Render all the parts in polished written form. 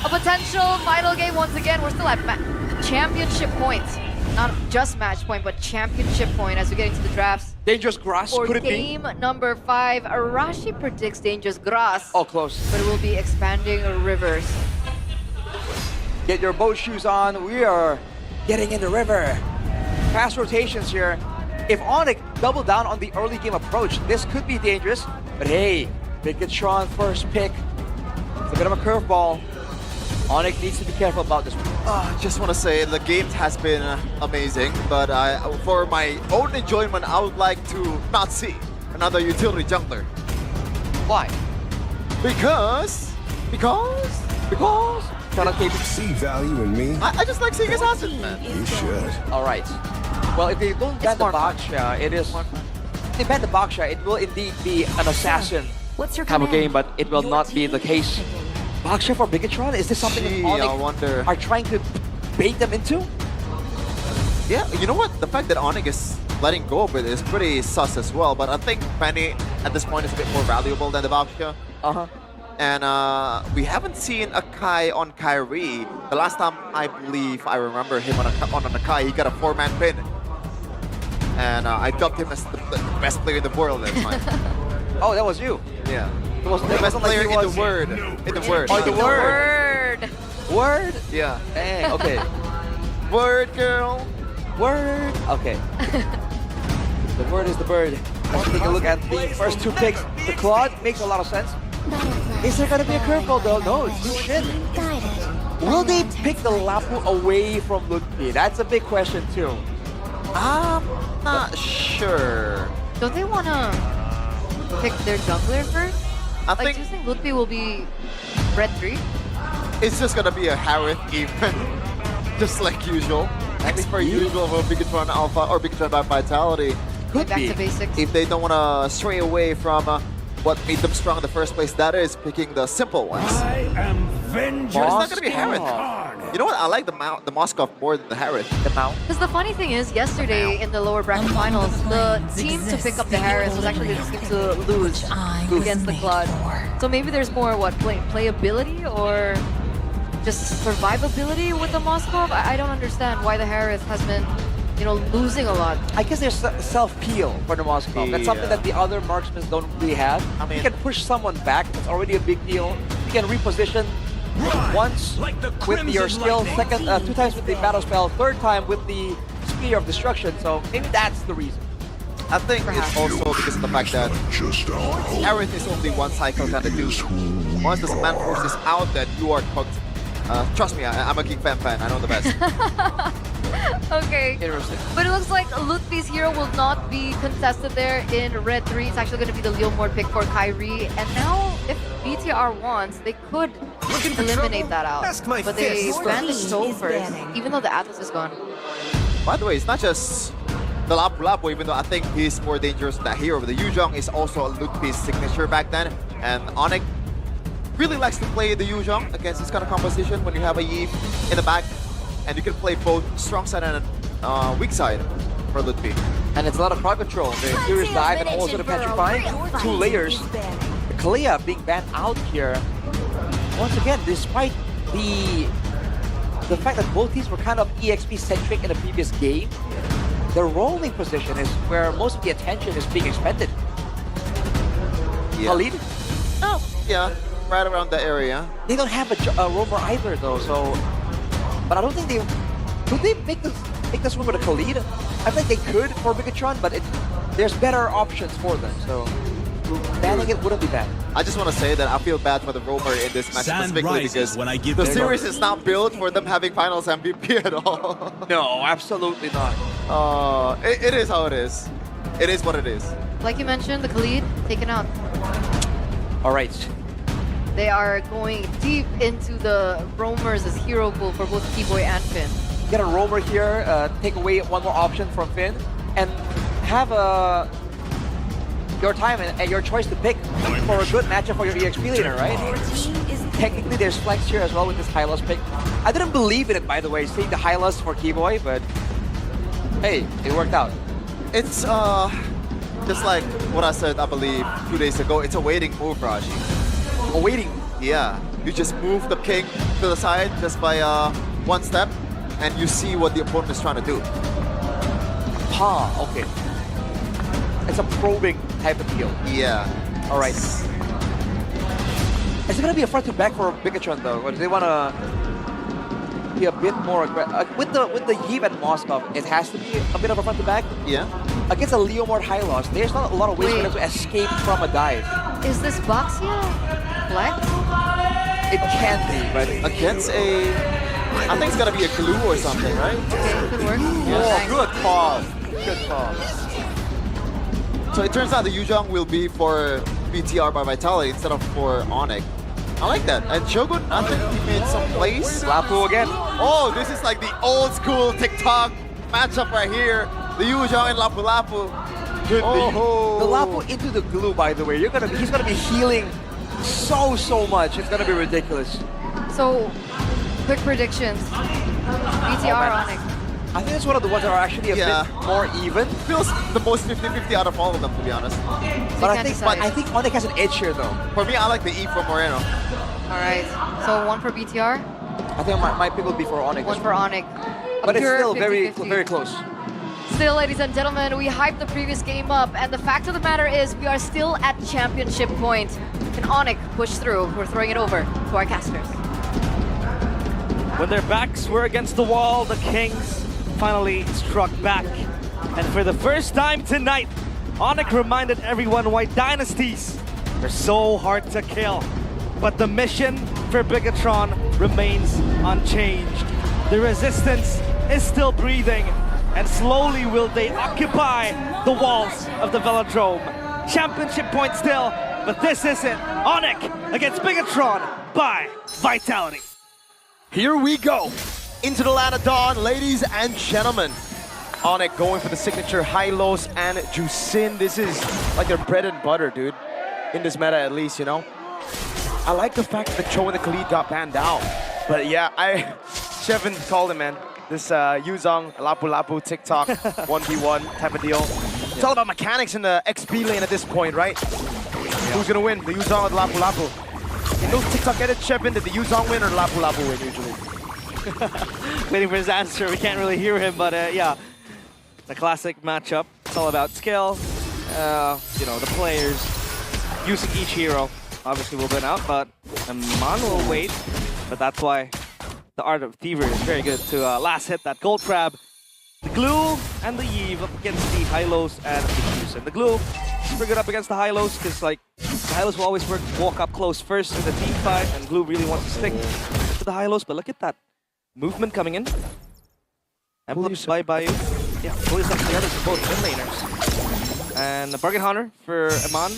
A potential final game once again. We're still at championship points. Not just match point, but championship point as we get into the drafts. Dangerous grass, For could it be? game number 5, Arashi predicts Dangerous Grass. Oh, close. But it will be expanding rivers. Get your boat shoes on. We are getting in the river. Fast rotations here. If Onic double down on the early game approach, this could be dangerous. But hey, Bigatron first pick. It's a bit of a curveball. Onic needs to be careful about this one. Just want to say the game has been amazing, but for my own enjoyment, I would like to not see another utility jungler. Why? Because Trying to keep See value in me? I just like seeing assassins, man. You should. All right. Well, if they don't ban the Baksha, it is. If they ban the Baksha, it will indeed be an assassin What's your type of command? game, but it will not be the case. Baksha for Bigatron? Is this something Gee, that I Onic wonder. are trying to bait them into? Yeah, you know what? The fact that Onic is letting go of it is pretty sus as well, but I think Penny at this point is a bit more valuable than the Baksha. Uh-huh. And we haven't seen a Kai on Kyrie. The last time I believe I remember him on a Kai, he got a 4-man pin. And I dubbed him as the best player in the world at the time. Oh, that was you. Yeah. It was The best wasn't like player he in the was- world. In the word. Oh, the The word. word. Word? Yeah. Dang, okay. Word, girl. Word. Okay. The word is the bird. Let's take a look at the first 2 picks. The Claude makes a lot of sense. Is there gonna be a curveball though? No, it's too shit. Will they pick the Lapu away from Ludwig? That's a big question too. I'm not sure. Don't they want to pick their jungler first? I Like, do you think think Ludwig will be red 3? it's just gonna be a Harith even. Just like usual. As per usual for Bigatron Alpha or Bigatron by Vitality. Could Back be. to basics. If they don't want to stray away from what made them strong in the first place, that is picking the simple ones. I am vengeance. But it's not going to be Moskov. Harith. You know what? I like the Moskov more than the Harith. The mount. Because the funny thing is, yesterday in the lower bracket finals, the team to pick up the Harris was actually the team to lose against the Claude. So maybe there's more, playability or just survivability with the Moskov? I don't understand why the Harris has been, losing a lot. I guess there's self-peel for the Moskov. That's something that the other marksmen don't really have. I mean- you can push someone back. That's already a big deal. You can reposition once Like the with your crimson skill, lightning. second, 2 times with the battle spell, 3rd time with the Spear of Destruction. So maybe that's the reason. I think it's also because of the fact that Just our hope Harith is only one cycle kind of dude. Once the Man Force is out, then you are cooked. Trust me, I'm a Geek fan. I know the best. Okay. Interesting. But it looks like Ludwig's hero will not be contested there in red 3. It's actually going to be the Leomord pick for Kyrie. And now, if BTR wants, they could eliminate that out. Ask my But they fist. banned the Soul Is first, banning. even though the Atlas is gone. By the way, it's not just the Lapu Lapu, even though I think he's more dangerous than that hero. But the Yuzhong is also a Ludwig's signature back then. And Onic really likes to play the Yuzhong against this kind of composition when you have a Yi in the back. And you can play both strong side and weak side for Ludwig. And it's a lot of crowd control. The Furious Dive and also the Petrifying. 2 layers. The Kalia being banned out here. Once again, despite the fact that both teams were kind of EXP-centric in the previous game, the rolling position is where most of the attention is being expended. Yeah. Khalid, Oh, yeah, right around the area. they don't have a rover either though, so... But I don't think they... Could they make this rover to Khalid? I think they could for Bigatron, but there's better options for them, so... Banning it wouldn't be bad. I just want to say that I feel bad for the roamer in this match Sand specifically rises because when I give the them series is not built for them having finals MVP at all. No, absolutely not. It is how it is. It is what it is. Like you mentioned, the Khalid taken out. Alright. They are going deep into the roamers as hero pool for both Keyboy and Finn. Get a roamer here, take away one more option from Finn, and have your time and your choice to pick for a good matchup for your EXP laner, right? Technically, there's flex here as well with this Hylos pick. I didn't believe in it, by the way, seeing the Hylos for Keyboy, but hey, it worked out. It's just like what I said, I believe, 2 days ago. It's a waiting move, Raji. A waiting. Yeah, You just move the king to the side just by one step, and you see what the opponent is trying to do. Okay. It's a probing type of deal. Yeah. All right. Is it gonna be a front to back for Bigatron though, or do they wanna be a bit more aggressive? With the Yves and Moskov, it has to be a bit of a front to back. Yeah. Against a Leomord high loss, there's not a lot of ways for them to escape from a dive. Is this Boxia black? It can be, but Against a... I think it's gonna be a glue or something, right? Okay, could work. Oh, good call. Good call. So it turns out the Yuzhong will be for BTR by Vitality instead of for Onic. I like that. And Shogun, I think he made some plays. Lapu again. Oh, this is like the old school TikTok matchup right here. The Yuzhong and Lapu Lapu. Good. The Lapu into the glue, by the way. He's gonna be healing so much. It's gonna be ridiculous. So, quick predictions. BTR Onic. I think it's one of the ones that are actually a Yeah. bit more even. Feels the most 50-50 out of all of them, to be honest. But can't I decide. think Onic has an edge here though. For me, I like the E from Moreno. Alright, so one for BTR, I think my pick would be for Onic. one for Onic. But it's Pure still very 50-50. very close. Still, ladies and gentlemen, we hyped the previous game up, and the fact of the matter is we are still at championship point. Can Onic push through? We're throwing it over to our casters. When their backs were against the wall, the Kings finally struck back. And for the first time tonight, Onic reminded everyone why dynasties are so hard to kill. But the mission for Bigatron remains unchanged. The resistance is still breathing, and slowly will they occupy the walls of the Velodrome. Championship point still, but this is it. Onic against Bigatron by Vitality. Here we go. Into the land of dawn, ladies and gentlemen. Onic going for the signature high-lows and Jusin. This is like their bread and butter, dude. In this meta, at least, you know. I like the fact that the Cho and the Khalid got banned out. But yeah, Shevin called him, man. This Yuzhong, Lapu Lapu, TikTok, 1v1 type of deal. It's all about mechanics in the XP lane at this point, right? Who's gonna win, the Yuzhong or the Lapu Lapu? In those TikTok edits, Shevin, did the Yuzhong win or the Lapu Lapu win usually? Waiting for his answer. We can't really hear him, but yeah. The classic matchup. It's all about skill. You know, the players using each hero obviously will win out, but Man will wait. But that's why the Art of Thievery is very good to last hit that Gold Crab. The Glue and the Yves up against the Hylos and the Juice. And the Glue super good up against the Hylos because like the Hylos will always walk up close first in the team fight, and Glue really wants to stick to the Hylos. But look at that movement coming in. And by Bayou. Yeah, pulls up together for both mid laners. And the Bargain Hunter for Aman,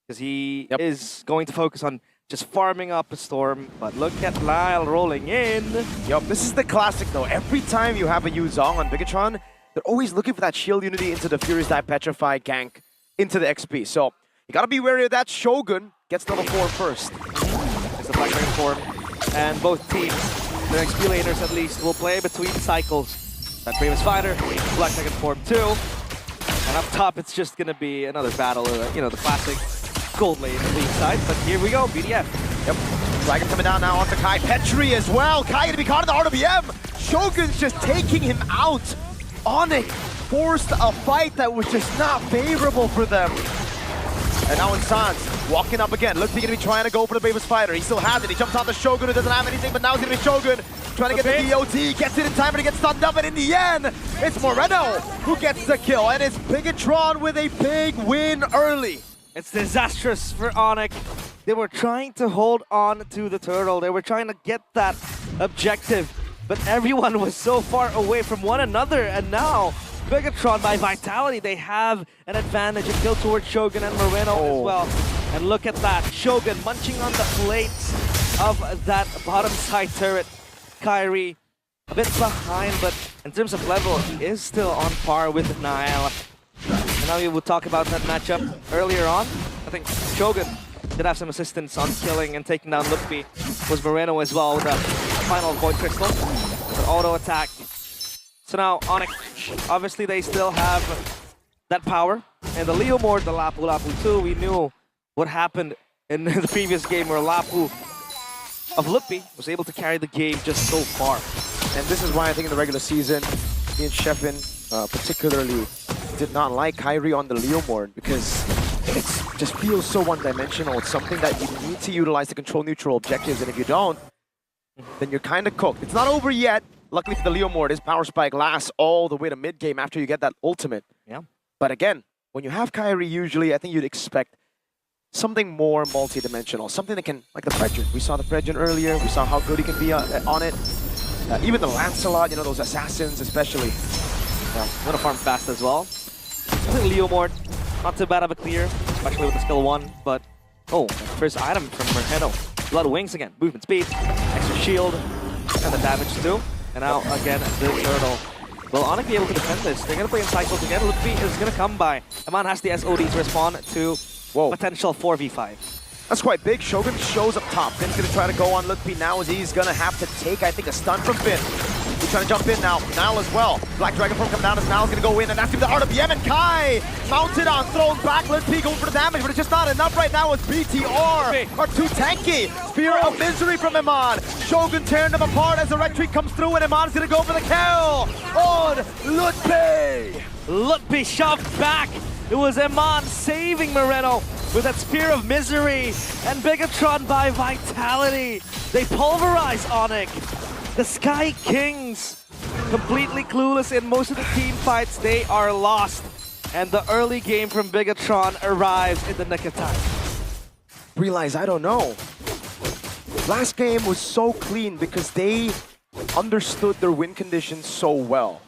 because he is going to focus on just farming up a storm. But look at Lyle rolling in. Yup, this is the classic though. Every time you have a Yuzhong on Bigatron, they're always looking for that shield unity into the Furious Die Petrify gank into the XP. So you gotta be wary of that. Shogun gets level 4 first. It's the Black Dragon form. And both teams, their XP laners at least, will play between cycles. That famous fighter, Black Dragon form 2. And up top, it's just gonna be another battle, you know, the classic gold lane league side. But here we go, BDF. Yep. Dragon coming down now onto Kai. Petri as well. Kai gonna be caught in the RWM. Shogun's just taking him out. Onic forced a fight that was just not favorable for them. And now Sans walking up again. Looks like he's gonna be trying to go for the Babus fighter. He still has it. He jumps on the Shogun who doesn't have anything, but now it's gonna be Shogun trying to get the DOT. Gets it in time, but he gets stunned up. And in the end, it's Moreno who gets the kill. And it's Bigatron with a big win early. It's disastrous for Onic. They were trying to hold on to the turtle. They were trying to get that objective, but everyone was so far away from one another. And now, Bigatron by Vitality, they have an advantage. A kill towards Shogun and Moreno as well. And look at that, Shogun munching on the plates of that bottom side turret. Kyrie, a bit behind, but in terms of level, he is still on par with Nile. And now we will talk about that matchup earlier on. I think Shogun did have some assistance on killing and taking down Luffy. Was Moreno as well with the final Void Crystal. The auto attack. So now Onic, obviously they still have that power. And the Leomord, the Lapu Lapu 2, we knew what happened in the previous game where Lapu of Lutpi was able to carry the game just so far. And this is why I think in the regular season, me and Sheffin particularly did not like Kyrie on the Leo Mord because it just feels so one-dimensional. It's something that you need to utilize to control neutral objectives, and if you don't, then you're kind of cooked. It's not over yet. Luckily for the Leo Mord, his power spike lasts all the way to mid-game after you get that ultimate. Yeah. But again, when you have Kyrie, usually I think you'd expect something more multi-dimensional, something that can, like the Fredgen. We saw the Fredgen earlier. We saw how good he can be on it. Even the Lancelot, you know, those assassins especially. Yeah, gonna farm fast as well. I think Leo Mord, not too bad of a clear, especially with the skill 1, but oh, first item from Merheno. Blood Wings again, movement speed, extra shield, and the damage too. And now again, the turtle. Will Onic be able to defend this? They're gonna play in cycles again. Lutpi is gonna come by. Aman has the SOD to respond to potential 4v5. That's quite big. Shogun shows up top. Finn's gonna try to go on Lutpi now as he's gonna have to take, I think, a stun from Finn. He's trying to jump in now. Nile as well. Black Dragon Form come down as Nile's gonna go in, and that's gonna be the heart of Yemen. Kai mounted on, thrown back. Lutpi going for the damage, but it's just not enough right now as BTR are too tanky. Spear of Misery from Iman. Shogun tearing them apart as the retreat comes through, and Iman's gonna go for the kill on Lutpi. Lutpi shoved back. It was Iman saving Moreno with that Spear of Misery, and Bigatron by Vitality. They pulverize Onic. The Sky Kings, completely clueless in most of the team fights. They are lost. And the early game from Bigatron arrives in the nick of time. Realize, I don't know. Last game was so clean because they understood their win conditions so well.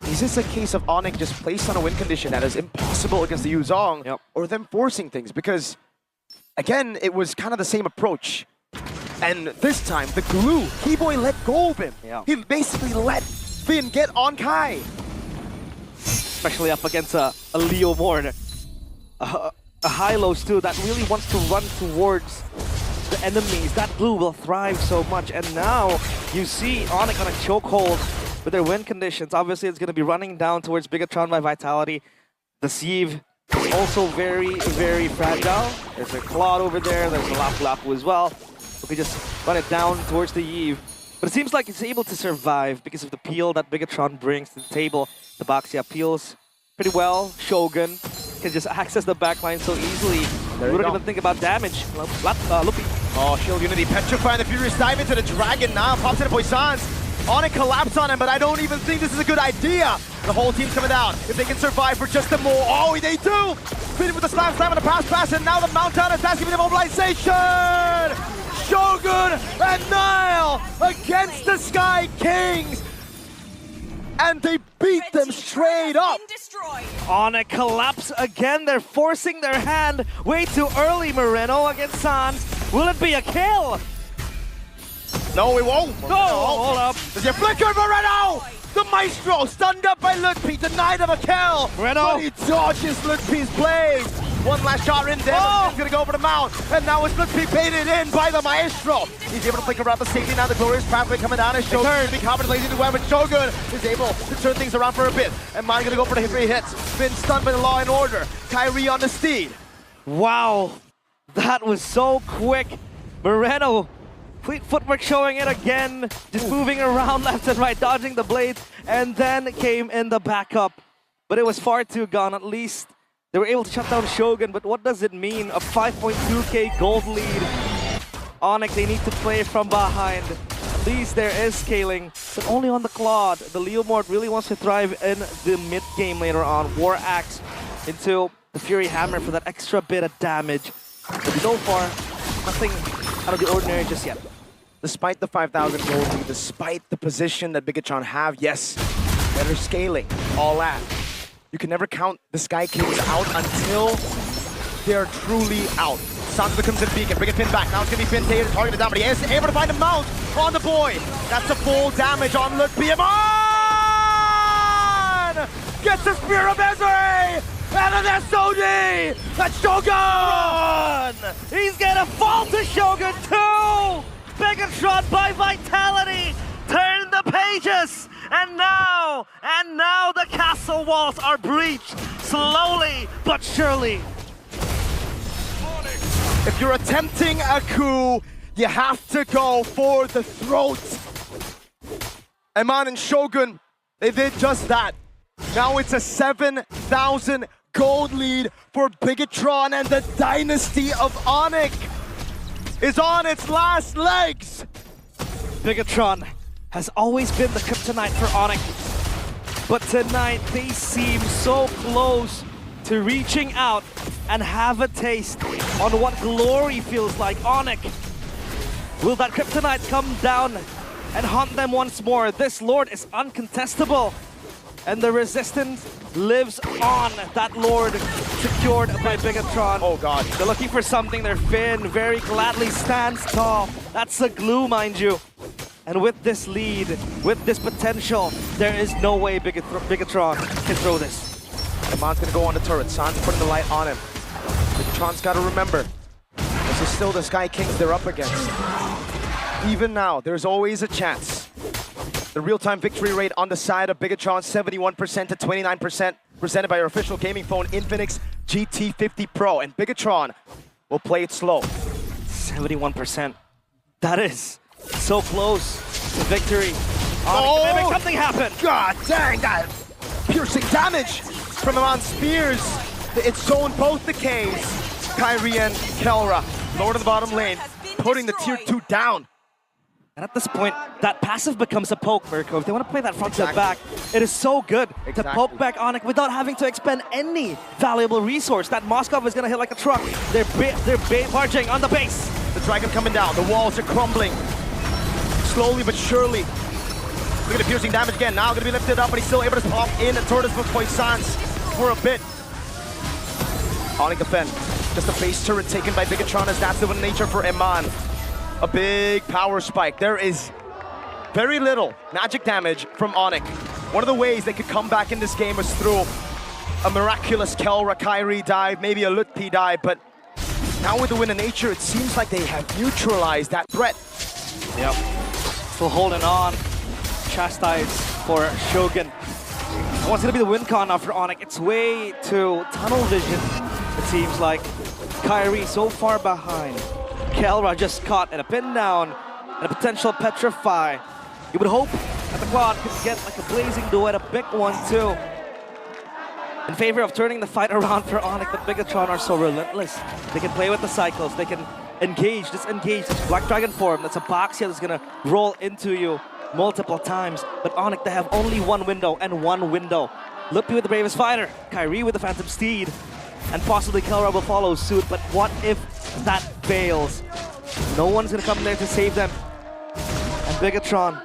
Is this a case of Onic just placed on a win condition that is impossible against the Yuzong, or them forcing things? Because, again, it was kind of the same approach. And this time, the glue, Keyboy let go of him. He basically let Finn get on Kai. Especially up against a Leo Mord. A Hylos too that really wants to run towards the enemies. That glue will thrive so much. And now you see Onic on a chokehold with their win conditions. Obviously, it's going to be running down towards Bigatron by Vitality. The Sieve is also very, very fragile. There's a Claude over there. There's a Lapu Lapu as well. We could just run it down towards the Eve. But it seems like it's able to survive because of the peel that Bigatron brings to the table. The Baxia peels pretty well. Shogun can just access the backline so easily. We don't even think about damage. Lutpi. Oh, Shield Unity petrifying the Furious dive into the Dragon now. Pops into Poissons. Onic collapse on him, but I don't even think this is a good idea. The whole team's coming down. If they can survive for just a more, oh, they do! Fitting with the slam and the pass, and now the mount down is asking for the mobilization! Shogun and Nile against the Sky Kings! And they beat them straight up! On a collapse again, they're forcing their hand way too early. Moreno against Sans. Will it be a kill? No, it won't. No, hold up. There's your flicker, Moreno! The Maestro, stunned up by Lutpi, denied him a kill. Moreno. But he dodges Lutpi's blade. One last shot in there. He's gonna go for the mount. And now it's Lutpi baited in by the Maestro. He's able to flicker around the safety. Now the glorious pathway coming down as Shogun to be confident, lazy to weapon. Shogun is able to turn things around for a bit. And Mine gonna go for the 3 hits. Finn stunned by the Law and Order. Kyrie on the steed. Wow, that was so quick. Moreno, fleet footwork showing it again. Just moving around left and right, dodging the blades. And then came in the backup. But it was far too gone. At least they were able to shut down Shogun. But what does it mean? A 5.2k gold lead. Onic, they need to play from behind. At least there is scaling, but only on the Claude. The Leo Mord really wants to thrive in the mid game later on. War Axe into the Fury Hammer for that extra bit of damage. But so far, nothing out of the ordinary just yet. Despite the 5,000 gold lead, despite the position that Bigatron have, yes, better scaling, all that. You can never count the Sky Kings out until they're truly out. Sansa comes in beacon, bring it Finn back. Now it's gonna be Finn taking targeted down, but he is able to find a mount on the boy. That's the full damage on Lutpi. Iman gets the Spear of Misery and an SOD. That's Shogun. He's gonna fall to Shogun too. Bigatron by Vitality. Turn the pages. And now the castle walls are breached. Slowly but surely. If you're attempting a coup, You have to go for the throat. Eman and Shogun, they did just that. Now it's a 7,000 gold lead for Bigatron, and the dynasty of Onic is on its last legs. Bigatron has always been the kryptonite for Onic, but tonight they seem so close to reaching out and have a taste on what glory feels like. Onic, will that kryptonite come down and haunt them once more? This Lord is uncontestable, and the Resistance lives on. That Lord secured by Bigatron. Oh God. They're looking for something. Their Finn very gladly stands tall. That's a glue, mind you. And with this lead, with this potential, there is no way Bigatron can throw this. Eman's gonna go on the turret. San's putting the light on him. Bigatron's gotta remember, this is still the Sky Kings they're up against. Even now, there's always a chance. The real-time victory rate on the side of Bigatron, 71% to 29%, presented by our official gaming phone, Infinix GT50 Pro. And Bigatron will play it slow. 71%. That is so close to victory. Oh! Onic can make something happen. God dang, that piercing damage from Eman Spears. It's zoned both the Ks, Kyrie and Kelra. Lower to the bottom lane, putting the tier 2 down. And at this point, that passive becomes a poke, Mirko. If they want to play that front to back, it is so good to poke back Onic without having to expend any valuable resource. That Moskov is going to hit like a truck. They're barging on the base. The Dragon coming down, the walls are crumbling. Slowly but surely. Look at the piercing damage again. Now going to be lifted up, but he's still able to pop in and turret his Sans for a bit. Onic defend. Just a base turret taken by Bigatron, as that's the nature for Eman. A big power spike. There is very little magic damage from Onic. One of the ways they could come back in this game is through a miraculous Kelra Kyrie dive, maybe a Lutpi dive, but now with the Wind of Nature, it seems like they have neutralized that threat. Yep. Still holding on. Chastise for Shogun. And what's going to be the win con now for Onic? It's way to tunnel vision, it seems like. Kyrie so far behind. Kelra just caught in a pin down and a potential petrify. You would hope that the quad could get like a blazing duet, a big one too. In favor of turning the fight around for Onic, but Bigatron are so relentless. They can play with the cycles, they can engage, disengage this Black Dragon form. That's a Boxia that's gonna roll into you multiple times. But Onic, they have only one window and one window. Lutpi with the Bravest Fighter, Kyrie with the Phantom Steed, and possibly Kelra will follow suit. But what if that fails? No one's gonna come there to save them. And Bigatron,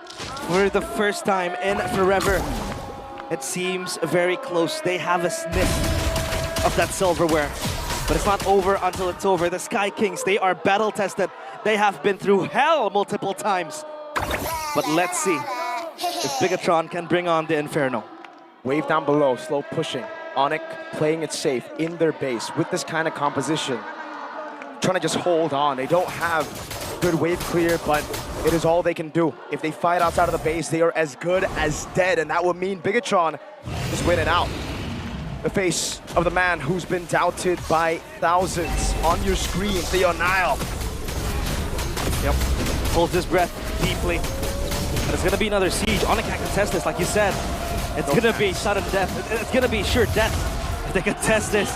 for the first time in forever, it seems very close. They have a sniff of that silverware. But it's not over until it's over. The Sky Kings, they are battle tested. They have been through hell multiple times. But let's see if Bigatron can bring on the Inferno. Wave down below, slow pushing. Onic playing it safe in their base with this kind of composition. Trying to just hold on. They don't have good wave clear, but it is all they can do. If they fight outside of the base, they are as good as dead, and that would mean Bigatron is winning out. The face of the man who's been doubted by thousands on your screen, Theo Nile. Yep, holds his breath deeply. And it's gonna be another siege. Onic can't contest this, like you said. It's gonna be sudden death. It's gonna be sure death if they contest this.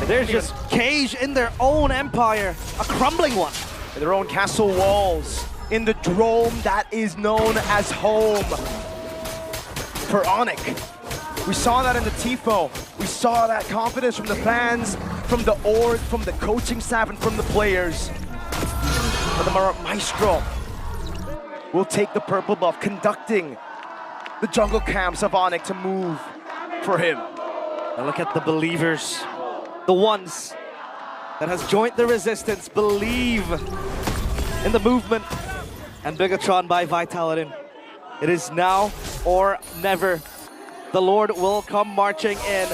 They're just caged in their own empire, a crumbling one. Their own castle walls, in the drome that is known as home for Onic. We saw that in the TIFO. We saw that confidence from the fans, from the org, from the coaching staff, and from the players. But the Maestro will take the purple buff, conducting the jungle camps of Onic to move for him. And look at the believers, the ones that has joined the resistance, believe in the movement. And Bigatron by Vitality. It is now or never. The Lord will come marching in.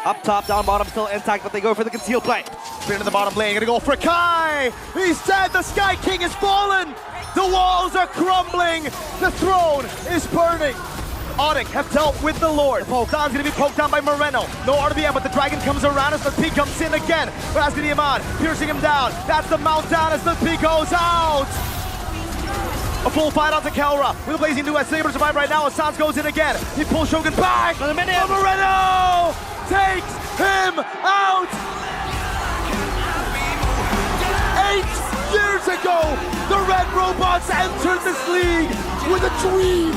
Up top, down bottom, still intact, but they go for the conceal play. Spin to the bottom lane, gonna go for Kai! He's dead, the Sky King has fallen! The walls are crumbling! The throne is burning! Onic have dealt with the Lord. Don's gonna be poked down by Moreno. No RBM, but the Dragon comes around as the P comes in again. But that's gonna be Iman, piercing him down. That's the mount down as the P goes out. A full fight onto Kelra with a blazing duet. Able to survive right now as Sans goes in again. He pulls Shogun back. Another minute. But Moreno takes him out. 8 years ago, the Red Robots entered this league with a dream